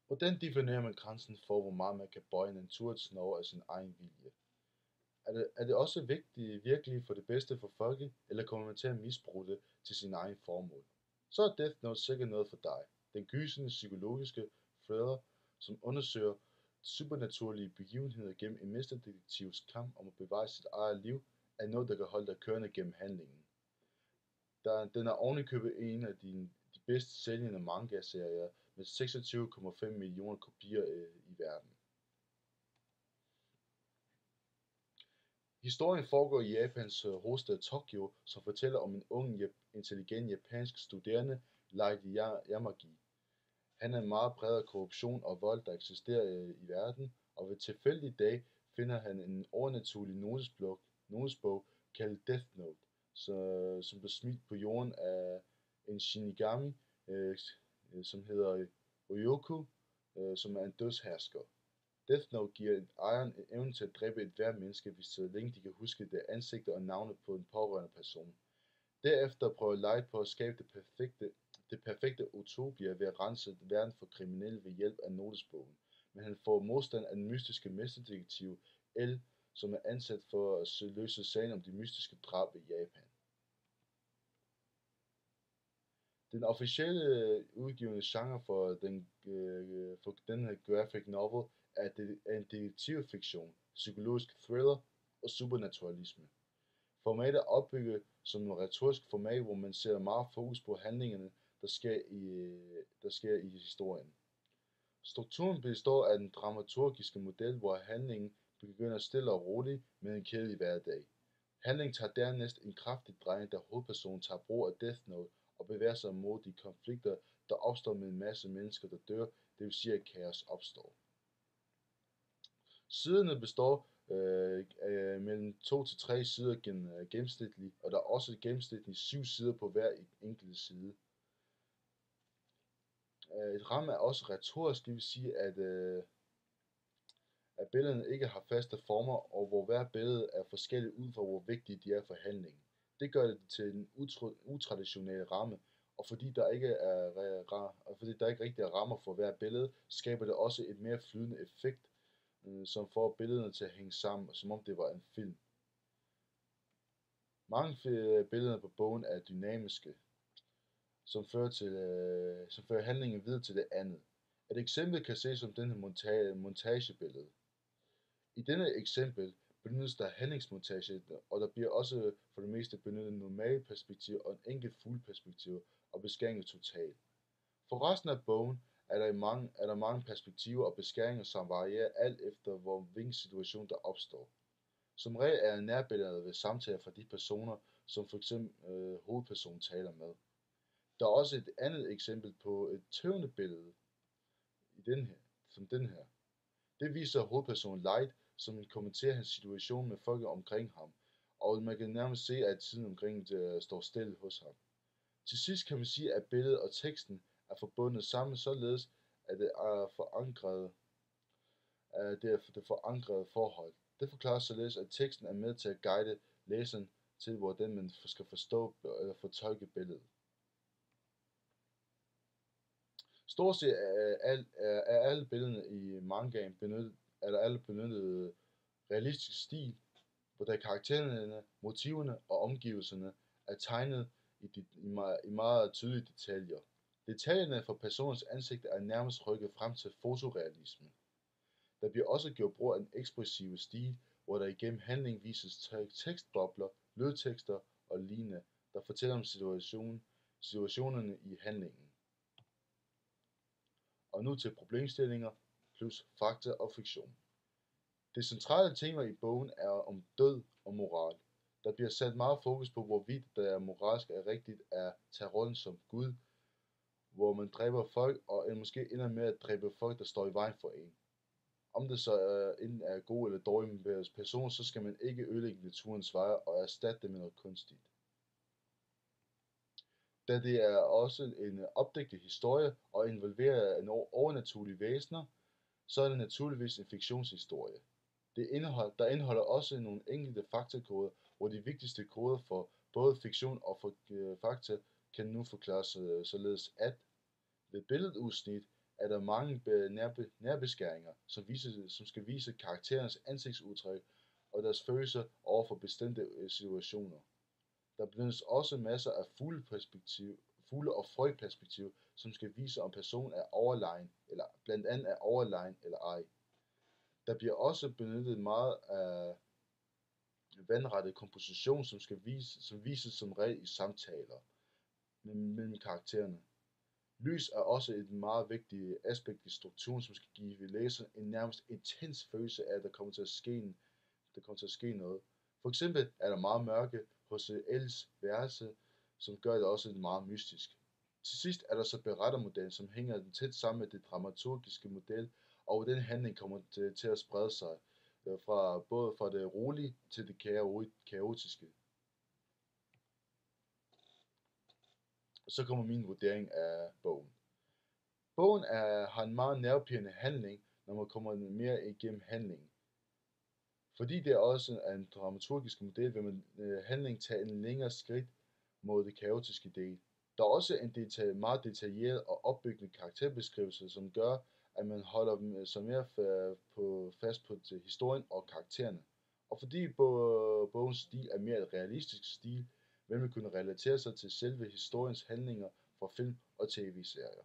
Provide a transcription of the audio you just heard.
Hvordan definerer man grænsen for, hvor meget man kan bøje naturens love af sin egen vilje? Er det også virkelig for det bedste for folket, eller kommer man til at misbruge det til sin egen formål? Så er Death Note sikkert noget for dig. Den gysende psykologiske thriller, som undersøger supernaturlige begivenheder gennem en mesterdetektivs kamp om at bevare sit eget liv, er noget, der kan holde dig kørende gennem handlingen. Den er ovenikøbet en af de bedst sælgende manga-serier med 26,5 millioner kopier i verden. Historien foregår i Japans hovedstad Tokyo, som fortæller om en ung, intelligent japansk studerende, Light Yamagi. Han er meget præget af korruption og vold, der eksisterer i verden, og ved tilfældig dag finder han en overnaturlig notesbog kaldet Death Note, som blev smidt på jorden af en shinigami, som hedder Ryoku, som er en dødshersker. Death Note giver ejeren evnen til at dræbe ethvert menneske, hvis så længe de kan huske det ansigter og navnet på en pårørende person. Derefter prøver Light på at skabe det perfekte utopia ved at rense verden for kriminelle ved hjælp af notesbogen, men han får modstand af den mystiske mesterdetektiv L, som er ansat for at løse sagen om de mystiske drab i Japan. Den officielle udgivende genre for denne graphic novel er en detektivfiktion, psykologisk thriller og supernaturalisme. Formatet er opbygget som en retorisk format, hvor man sætter meget fokus på handlingerne, der sker i historien. Strukturen består af den dramaturgiske model, hvor handlingen begynder stille og roligt med en kedelig hverdag. Handlingen tager dernæst en kraftig drejning, da hovedpersonen tager brug af Death Note og bevæger sig mod de konflikter, der opstår med en masse mennesker, der dør, det vil sige at kaos opstår. Siderne består af mellem 2 til 3 sider gennemsnitligt, og der er også gennemsnitligt 7 sider på hver enkelt side. Et ramme er også retorisk, det vil sige, at billederne ikke har faste former, og hvor hver billede er forskelligt ud fra hvor vigtige de er for handlingen. Det gør det til en utraditionel ramme, og fordi der ikke rigtig er rammer for hver billede, skaber det også et mere flydende effekt, som får billederne til at hænge sammen, som om det var en film. Mange billeder på bogen er dynamiske, som fører handlingen videre til det andet. Et eksempel kan ses som denne montagebillede. I denne eksempel benyttes der handlingsmontage, og der bliver også for det meste benyttet normale perspektiv og en enkelt fuldperspektiv og beskæringer total. For resten af bogen er der mange perspektiver og beskæringer, som varierer alt efter hvilken situation der opstår. Som regel er nærbilleder ved samtaler fra de personer, som f.eks. hovedpersonen taler med. Der er også et andet eksempel på et tøvende billede som den her. Det viser hovedpersonen Light, som kommenterer hans situation med folk omkring ham, og man kan nærmest se, at tiden omkring det står stille hos ham. Til sidst kan man sige, at billedet og teksten er forbundet sammen således, at det forankrede forhold. Det forklarer således, at teksten er med til at guide læseren til, hvordan man skal forstå eller fortolke billedet. Stort set er alle billederne i mangaen benyttet realistisk stil, hvor der karaktererne, motiverne og omgivelserne er tegnet i meget tydelige detaljer. Detaljerne fra personens ansigter er nærmest rykket frem til fotorealisme. Der bliver også gjort brug af en ekspressiv stil, hvor der igennem handling vises tekstbobler, lydtekster og lignende, der fortæller om situationerne i handlingen. Og nu til problemstillinger plus fakta og fiktion. Det centrale tema i bogen er om død og moral. Der bliver sat meget fokus på, hvorvidt det er moralsk er rigtigt at tage rollen som Gud, hvor man dræber folk, og måske ender med at dræbe folk, der står i vejen for en. Om det så enten er god eller dårlig person, så skal man ikke ødelægge naturens veje og erstatte det med noget kunstigt. Da det er også en opdigtet historie og involverer en overnaturlige væsener, så er det naturligvis en fiktionshistorie. Der indeholder også nogle enkelte faktakoder, hvor de vigtigste koder for både fiktion og for fakta kan nu forklares således at ved billedudsnit er der mange nærbeskæringer, som skal vise karakterernes ansigtsudtryk og deres følelser over for bestemte situationer. Der benyttes også masser af fugle- og frøperspektiv, som skal vise om personen er overlegen, eller blandt andet er overlegen eller ej. Der bliver også benyttet meget af vandrettet komposition, som vises som regel i samtaler mellem karaktererne. Lys er også et meget vigtigt aspekt i strukturen, som skal give læseren en nærmest intens følelse af, at der kommer til at ske noget. For eksempel er der meget mørke hos Els værelse, som gør det også meget mystisk. Til sidst er der så berettermodellen, som hænger tæt sammen med det dramaturgiske model, og den handling kommer til at sprede sig både fra det rolige til det kaotiske. Og så kommer min vurdering af bogen. Bogen har en meget nervepirrende handling, når man kommer mere igennem handlingen. Fordi det også er en dramaturgisk model, vil man handlingen tage en længere skridt mod det kaotiske del. Der er også en meget detaljeret og opbyggende karakterbeskrivelse, som gør, at man holder sig mere fast på historien og karaktererne. Og fordi bogens stil er mere et realistisk stil, vil man kunne relatere sig til selve historiens handlinger fra film og tv-serier.